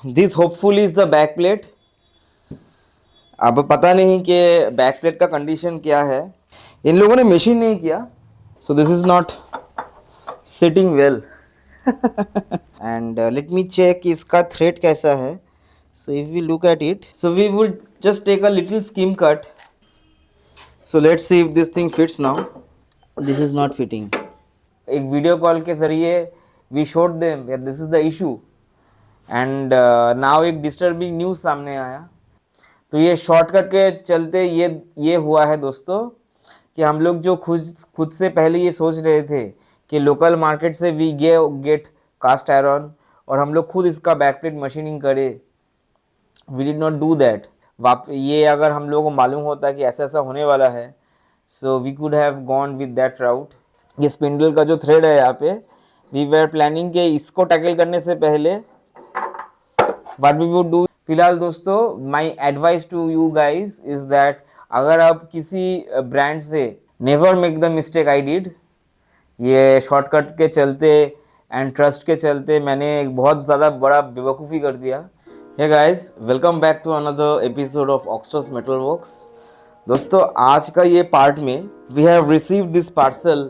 This hopefully is the back plate. अब पता नहीं कि बैक प्लेट का कंडीशन क्या है, इन लोगों ने मशीन नहीं किया, so this is not sitting well. And let me check इसका थ्रेड कैसा है। So if we look at it, so we would just take a little skim cut. So let's see if this thing fits now. This is not fitting. एक video call के जरिए we showed them this is the issue, and now एक disturbing news सामने आया। तो ये shortcut के चलते ये हुआ है दोस्तों कि हम लोग जो खुद से पहले ये सोच रहे थे कि लोकल मार्केट से वी गेट कास्ट आयरन और हम लोग खुद इसका बैकप्लेट मशीनिंग करें, we did not do that. ये अगर हम लोगों को मालूम होता कि ऐसा ऐसा होने वाला है, so we could have gone with that route. ये स्पिंडल का जो थ्रेड है यहाँ पे, वी वर प्लानिंग के इसको टैकल करने से पहले व्हाट वी वुड डू। फिलहाल दोस्तों my advice to you guys is that अगर आप किसी ब्रांड से, never make the mistake I did. ये शॉर्टकट के चलते एंड ट्रस्ट के चलते मैंने एक बहुत ज़्यादा बड़ा बेवकूफ़ी कर दिया। Hey guys, welcome back to another episode of Oxters metal works. दोस्तों आज का ये पार्ट में we have receive this parcel.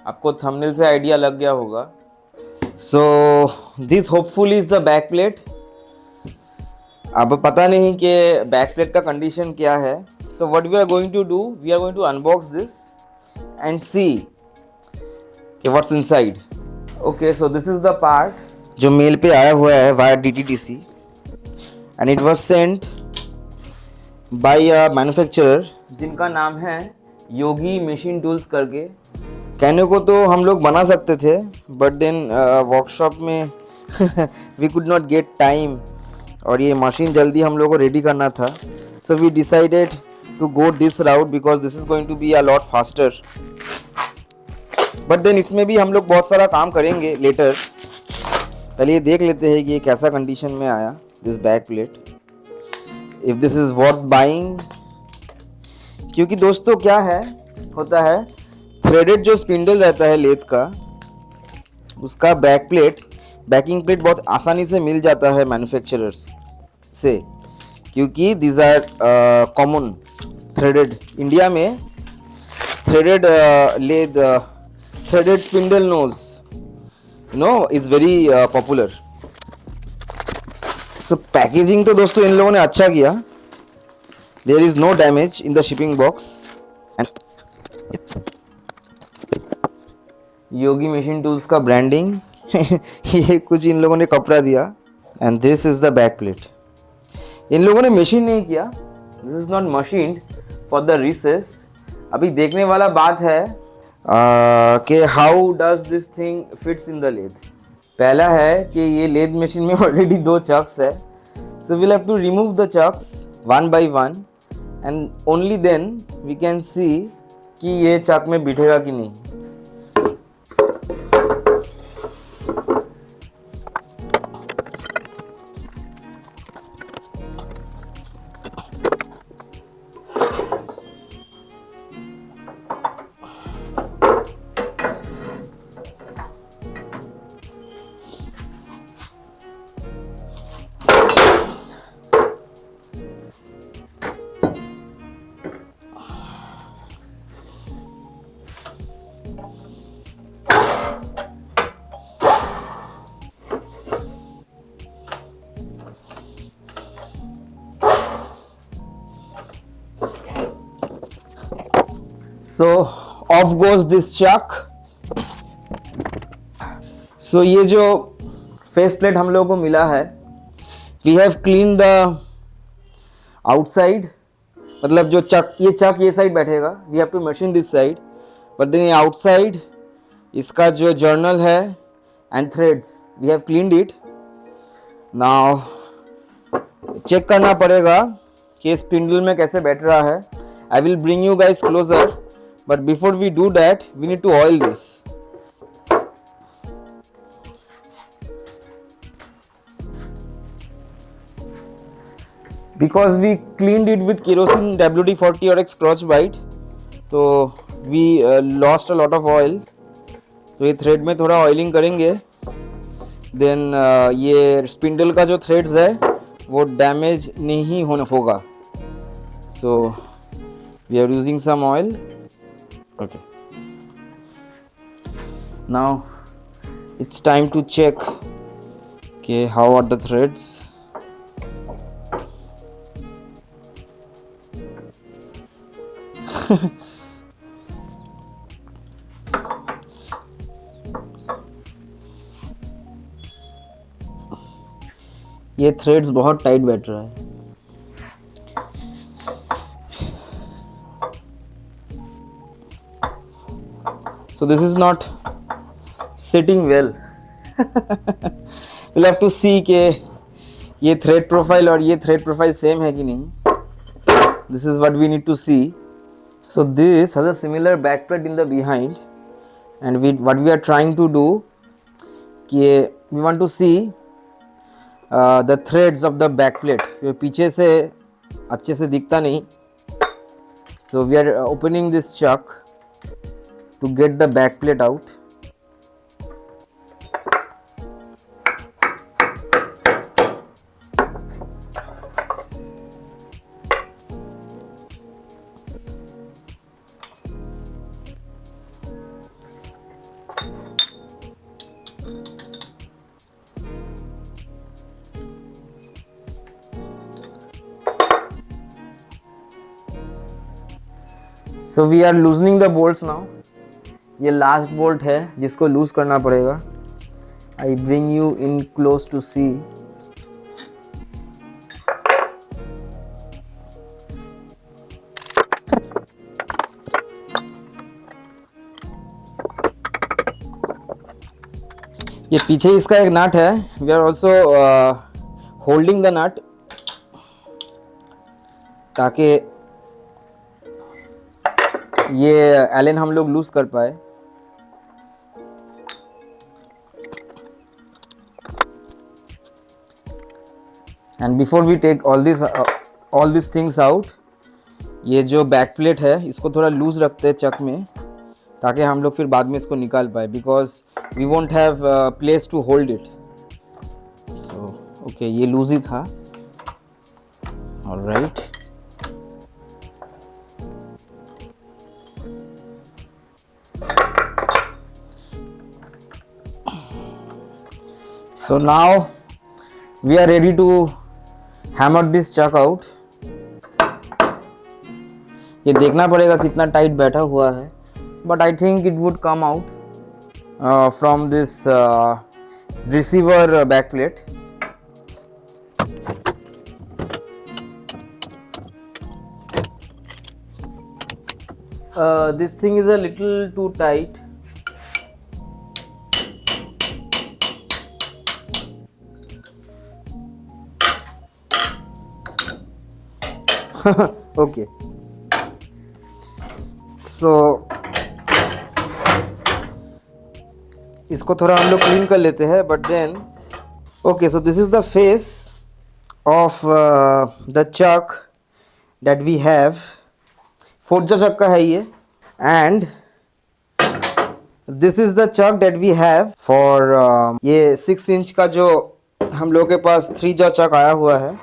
आपको थंबनेल से आइडिया लग गया होगा। So this hopefully is the back plate. अब पता नहीं कि बैक प्लेट का कंडीशन क्या है। So what we are going to do, we are going to unbox this and see कि what's inside. Okay, so this is the part जो mail पे आया हुआ है via DTDC and it was sent by a manufacturer जिनका नाम है योगी machine tools करके। कहने को तो हम लोग बना सकते थे, बट देन वर्कशॉप में we could not get time और ये मशीन जल्दी हम लोग को रेडी करना था। So we decided to go this route because this is going to be a lot faster. But then इसमें भी हम लोग बहुत सारा काम करेंगे लेटर। पहले ये देख लेते हैं कि ये कैसा कंडीशन में आया this back plate, if this is worth buying. क्योंकि दोस्तों क्या है होता है, थ्रेडेड जो स्पिंडल रहता है लेथ का, उसका बैकिंग प्लेट बहुत आसानी से मिल जाता है मैन्युफैक्चरर्स से, क्योंकि this are common threaded. India में threaded lathe threaded spindle nose is very popular. So packaging तो दोस्तों इन लोगों ने अच्छा किया। There is no damage in the shipping box. Yogi machine tools का ब्रांडिंग ये कुछ इन लोगों ने कपड़ा दिया and this is the back plate. इन लोगों ने मशीन नहीं किया, this is not machined for the recess. अभी देखने वाला बात है कि how does this thing fits in the lathe. पहला है कि ये लेथ मशीन में ऑलरेडी 2 चक्स है, so we'll have to remove the chucks one by one and only then we can see कि ये चक में बिठेगा कि नहीं। So off goes this chuck. So ये जो फेस प्लेट हम लोगों को मिला है, we have clean the outside. मतलब जो चक ये साइड बैठेगा, we have to machine this side, but then ये आउटसाइड इसका जो जर्नल है and threads we have cleaned it. Now check करना पड़ेगा कि स्पिंडल में कैसे बैठ रहा है। I will bring you guys closer, but before we do that we need to oil this. Because we cleaned it with kerosene WD-40 or X Scotch Brite, तो we lost a lot of oil. तो ये thread में थोड़ा oiling करेंगे then ये spindle का जो threads है वो डैमेज नहीं होगा. So we are using some oil. Okay, now it's time to check okay how are the threads. ये थ्रेड्स बहुत टाइट बैठ रहा है. So this is not sitting well. we'll have to see कि ये thread profile और ये thread profile same है कि नहीं. This is what we need to see. So this has a similar backplate in the behind, and what we are trying to do कि we want to see the threads of the backplate. ये पीछे से अच्छे से दिखता नहीं. So we are opening this chuck to get the backplate out. So we are loosening the bolts now. ये last bolt है जिसको लूज करना पड़ेगा. I bring you in close to see. ये पीछे इसका एक नट है. We are also holding the nut ताकि ये एलन हम लोग लूज कर पाए. And before we take all this things out, ये जो बैक प्लेट है इसको थोड़ा लूज रखते हैं चक में ताकि हम लोग फिर बाद में इसको निकाल पाए, because we won't have place to hold it. So okay, ये लूज ही था. Alright, so now we are ready to hammer this chuck out. ये देखना पड़ेगा कितना टाइट बैठा हुआ है, but I think it would come out from this receiver back plate. This thing is a little too tight. Okay, so इसको थोड़ा हम लोग क्लीन कर लेते हैं. But then okay, so this is the face of the chuck that we have. फोर्जा chuck का है ये. And this is the chuck that we have for ये 6 इंच का जो हम लोग के पास 3 jaw चक आया हुआ है.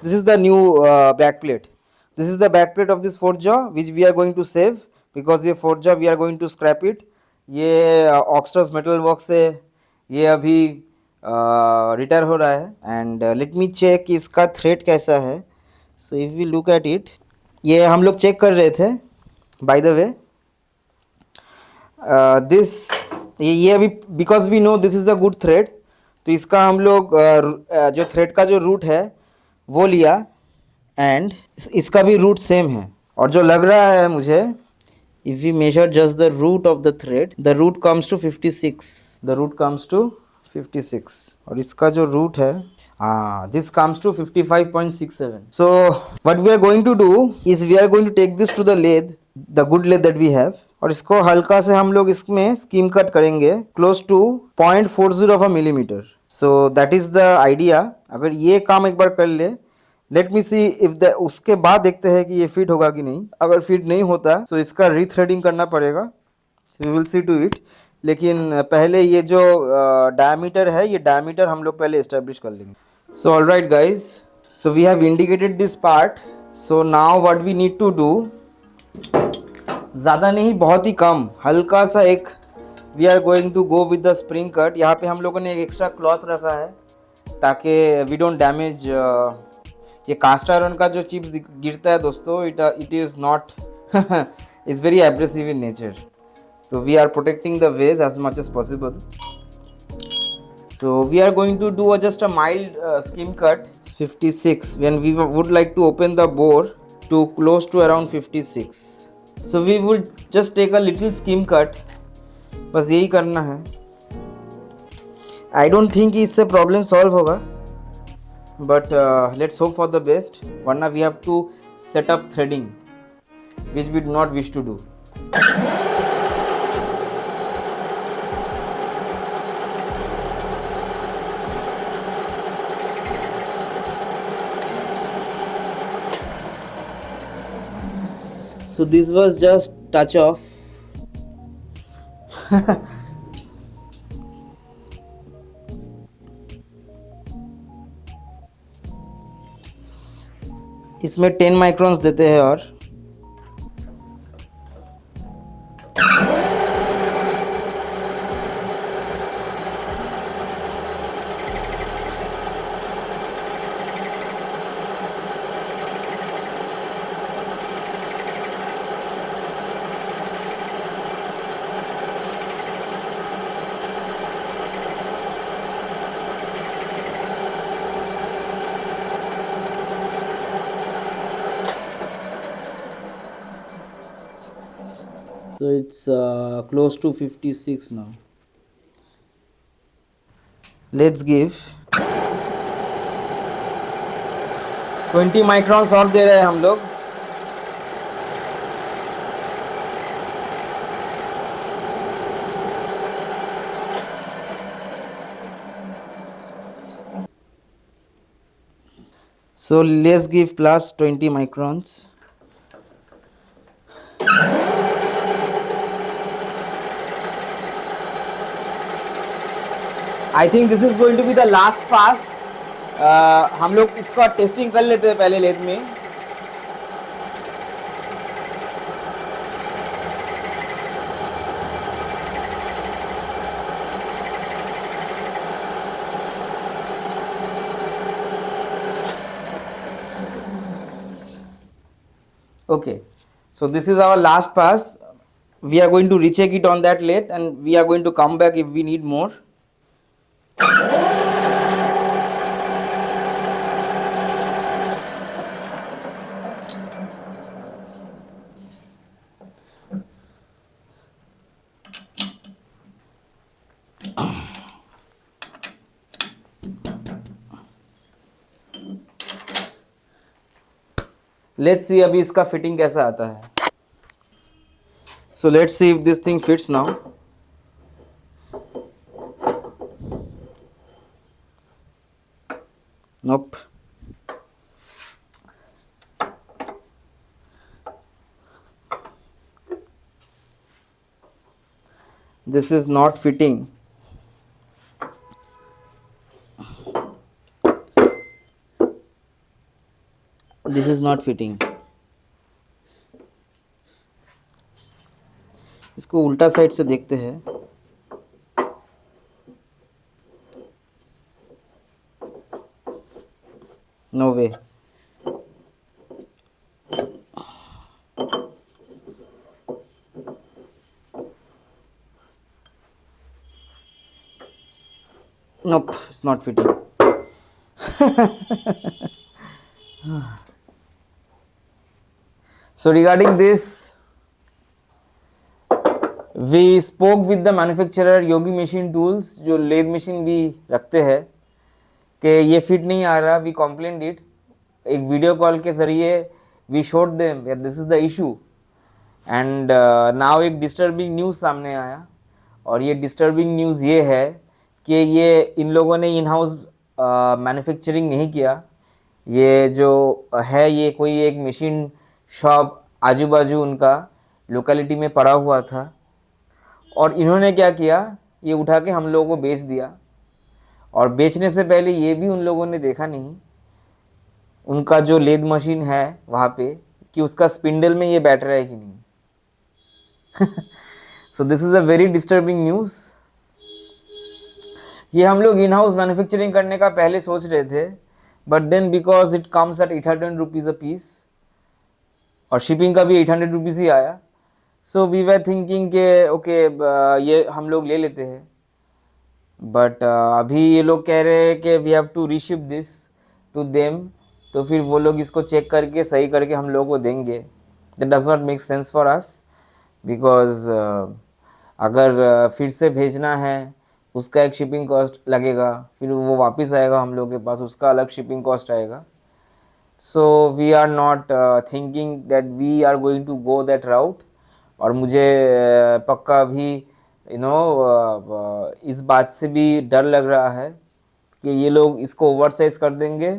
This is the new back plate. This is the back plate of this Forza which we are going to save, because ये Forza we are going to scrap it. ये Oxters Metal Works से ये अभी retire हो रहा है. And let me check कि इसका थ्रेड कैसा है. So if we look at it, ये हम लोग चेक कर रहे थे बाय द वे. दिस ये अभी because we know this is a good thread, तो इसका हम लोग जो थ्रेड का जो रूट है वो लिया. एंड इसका भी रूट सेम है. और जो लग रहा है मुझे, if we measure just the root of the thread, the root comes to 56. The root comes to 56. और इसका जो रूट है, this comes to 55.67. So what we are going to do is we are going to take this to the lathe, the good lathe that we have, और इसको हल्का से हम लोग इसमें स्कीम कट करेंगे close to 0.40 of a millimetre. So that is the idea. अगर ये काम एक बार कर ले, लेट मी सी इफ उसके बाद देखते हैं कि ये फिट होगा कि नहीं. अगर फिट नहीं होता तो इसका रीथ्रेडिंग करना पड़ेगा. We will see to it. लेकिन पहले ये जो डायमीटर है, ये डायमीटर हम लोग पहले इस्टेब्लिश कर लेंगे। So all right guys, so we have indicated this part. So now what we need to do, ज़्यादा नहीं, बहुत ही कम, हल्का सा एक, we are going to go with the spring cut. यहाँ पे हम लोगों ने एक एक्स्ट्रा क्लॉथ रखा है ताकि वी डोंट डैमेज। ये कास्ट आयरन का जो चिप्स गिरता है दोस्तों, it is not is very abrasive in nature, so we are protecting the vase as much as possible. So we are going to do just a mild skim cut 56 when we would like to open the bore to close to around 56. So we would just take a little skim cut, बस यही करना है। I don't think इससे problem solve होगा, but let's hope for the best, वरना we have to set up threading which we do not wish to do. So this was just touch off. इसमें 10 microns देते हैं और so it's close to 56 now. Let's give 20 microns और दे रहे हैं हम लोग। So let's give plus 20 microns. I think this is going to be the last pass. हम लोग इसका टेस्टिंग कर लेते हैं पहले लेथ में। Okay, so this is our last pass. We are going to recheck it on that lathe and we are going to come back if we need more. Let's see अभी इसका fitting कैसा आता है। So let's see if this thing fits now. Nope. This is not fitting. This is not fitting. इसको उल्टा side से देखते हैं। No way. Nope, it's not fitting. So regarding this, we spoke with the manufacturer Yogi Machine Tools, जो lathe machine भी रखते हैं, कि ये फिट नहीं आ रहा। वी कंप्लेंड इट, एक वीडियो कॉल के ज़रिए we showed them this is the issue and now एक डिस्टर्बिंग न्यूज़ सामने आया। और ये डिस्टर्बिंग न्यूज़ ये है कि ये इन लोगों ने इन हाउस मैन्युफैक्चरिंग नहीं किया। ये जो है ये कोई एक मशीन शॉप आजू बाजू उनका लोकेलिटी में पड़ा हुआ था और इन्होंने क्या किया, ये उठा के हम लोगों को बेच दिया। और बेचने से पहले ये भी उन लोगों ने देखा नहीं, उनका जो लेद मशीन है वहाँ पे, कि उसका स्पिंडल में ये बैठ रहा है कि नहीं। So this is a very disturbing news. ये हम लोग इन हाउस मैन्युफैक्चरिंग करने का पहले सोच रहे थे, but then because it comes at 800 rupees a piece और शिपिंग का भी 800 रुपीज़ ही आया, सो वी वर थिंकिंग के ओके ये हम लोग ले लेते हैं। बट अभी ये लोग कह रहे हैं कि we have to reship this to them, तो फिर वो लोग इसको चेक करके सही करके हम लोग को देंगे। That does not make sense for us, because अगर फिर से भेजना है उसका एक शिपिंग कॉस्ट लगेगा, फिर वो वापस आएगा हम लोग के पास, उसका अलग शिपिंग कॉस्ट आएगा। So we are not thinking that we are going to go that route. और मुझे पक्का भी इस बात से भी डर लग रहा है कि ये लोग इसको ओवर साइज कर देंगे,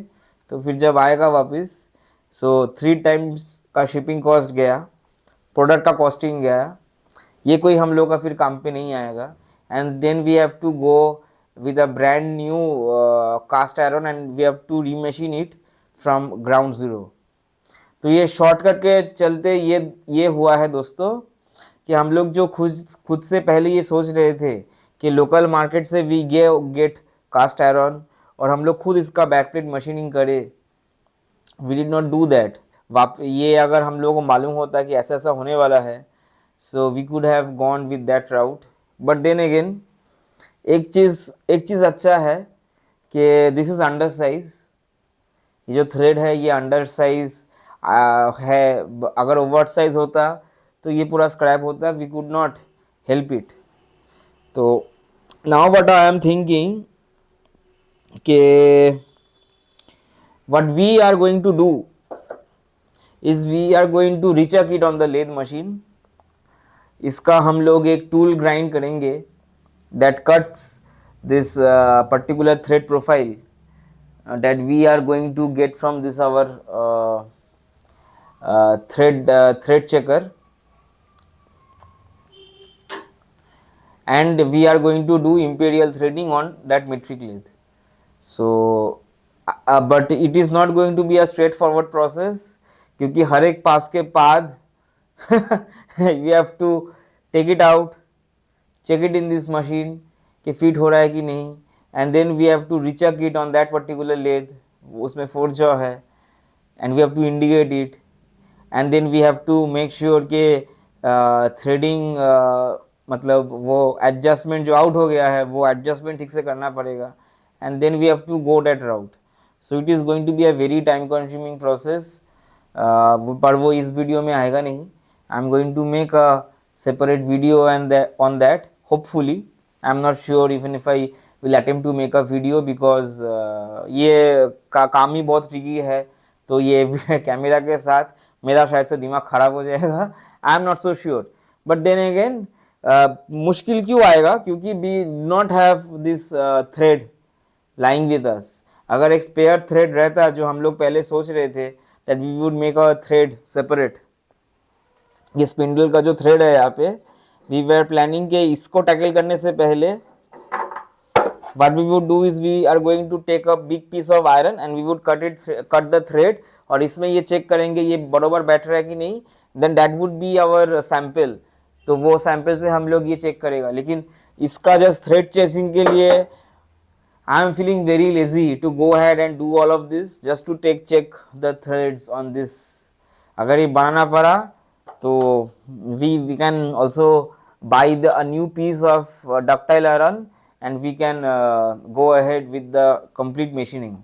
तो फिर जब आएगा वापस, सो 3 टाइम्स का शिपिंग कॉस्ट गया, प्रोडक्ट का कॉस्टिंग गया, ये कोई हम लोग का फिर काम पे नहीं आएगा। And then we have to go with a brand new cast iron and we have to remachine it from ground zero. तो ये शॉर्टकट के चलते ये हुआ है दोस्तों, कि हम लोग जो खुद से पहले ये सोच रहे थे कि लोकल मार्केट से वी गेट कास्ट आयरन और हम लोग खुद इसका बैकप्लेट मशीनिंग करें, we did not do that. ये अगर हम लोगों को मालूम होता कि ऐसा ऐसा होने वाला है, so we could have gone with that route. But then again एक चीज़ अच्छा है कि दिस इज़ अंडर साइज, ये जो थ्रेड है ये अंडर साइज है। अगर ओवर साइज होता तो ये पूरा स्क्रैप होता, we could not help it. तो now what I am thinking कि what we are going to do is we are going to recheck it on the lathe machine. इसका हम लोग एक टूल ग्राइंड करेंगे that cuts this particular thread profile that we are going to get from this our thread checker, and we are going to do imperial threading on that metric lathe. So but it is not going to be a straightforward process, क्योंकि हर एक पास के बाद we have to take it out, check it in this machine कि fit हो रहा है कि नहीं, and then we have to recheck it on that particular lathe, उसमें 4 jaw है, and we have to indicate it, and then we have to make sure कि threading मतलब वो adjustment जो out हो गया है वो adjustment ठीक से करना पड़ेगा, and then we have to go that route. So it is going to be a very time consuming process, पर वो इस वीडियो में आएगा नहीं। I am going to make a separate video and on that, hopefully. I am not sure even if I will attempt to make a video because ये काम ही बहुत tricky है, तो ये कैमरा के साथ मेरा शायद से दिमाग खराब हो जाएगा। I am not so sure, but then again मुश्किल क्यों आएगा, क्योंकि we not have this thread lying with us. अगर एक स्पेयर थ्रेड रहता जो हम लोग पहले सोच रहे थे that we would make a thread separate, ये स्पिंडल का जो थ्रेड है यहाँ पे, वी वर प्लानिंग के इसको टैकल करने से पहले what we would do is we are going to take a big piece of iron and we would cut the thread, और इसमें ये चेक करेंगे ये बराबर बैठ रहा है कि नहीं, then that would be our sample। तो वो सैंपल से हम लोग ये चेक करेगा। लेकिन इसका जस्ट थ्रेड चेसिंग के लिए I am feeling very lazy to go ahead and do all of this just to check the threads on this। अगर ये बनाना पड़ा तो we can also buy a new piece of ductile iron and we can go ahead with the complete machining,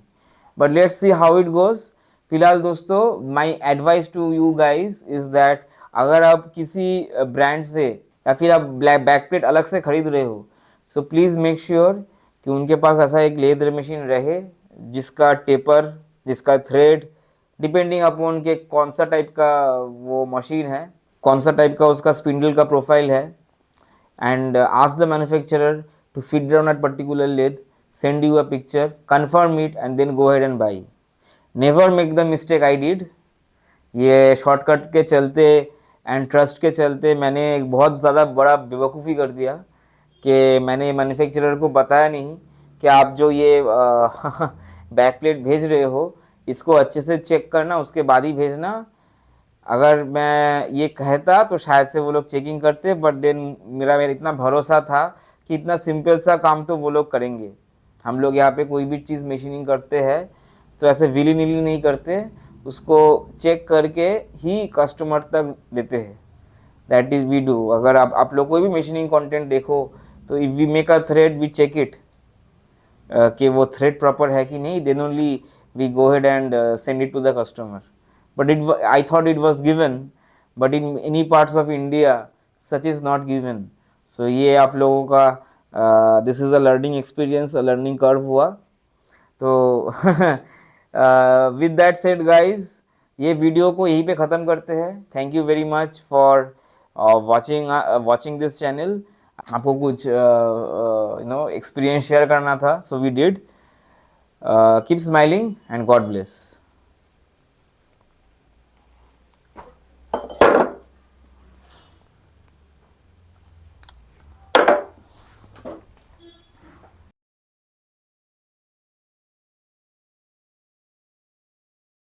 but let's see how it goes। फिलहाल दोस्तों my advice to you guys is that अगर आप किसी brand से या फिर आप backplate अलग से खरीद रहे हो, so please make sure कि उनके पास ऐसा एक लेदर मशीन रहे जिसका टेपर, जिसका थ्रेड, डिपेंडिंग अपॉन के कौन सा टाइप का वो मशीन है, कौन सा टाइप का उसका स्पिंडल का प्रोफाइल है, and ask the manufacturer to fit down that particular lathe, send you a picture, confirm it and then go ahead and buy। never make the mistake I did। ये shortcut के चलते and trust के चलते मैंने एक बहुत ज़्यादा बड़ा बेवकूफ़ी कर दिया कि मैंने मैन्युफैक्चरर को बताया नहीं कि आप जो ये बैक प्लेट भेज रहे हो इसको अच्छे से चेक करना, उसके बाद ही भेजना। अगर मैं ये कहता तो शायद से वो लोग चेकिंग करते, बट देन मेरा इतना भरोसा था कि इतना सिंपल सा काम तो वो लोग करेंगे। हम लोग यहाँ पे कोई भी चीज़ मशीनिंग करते हैं तो ऐसे विली नीली नहीं करते, उसको चेक करके ही कस्टमर तक देते हैं। That is we do. अगर आप लोग कोई भी मशीनिंग कंटेंट देखो तो if we make a thread we check it कि वो थ्रेड प्रॉपर है कि नहीं, then only we go head and send it to the customer. But I thought it was given, but in any parts of India such is not given. So ये आप लोगों का this is a learning experience, a learning curve हुआ। तो with that said guys, ये video को यहीं पे ख़त्म करते हैं। Thank you very much for watching this channel. आपको कुछ एक्सपीरियंस शेयर करना था, so we did. Keep smiling and God bless.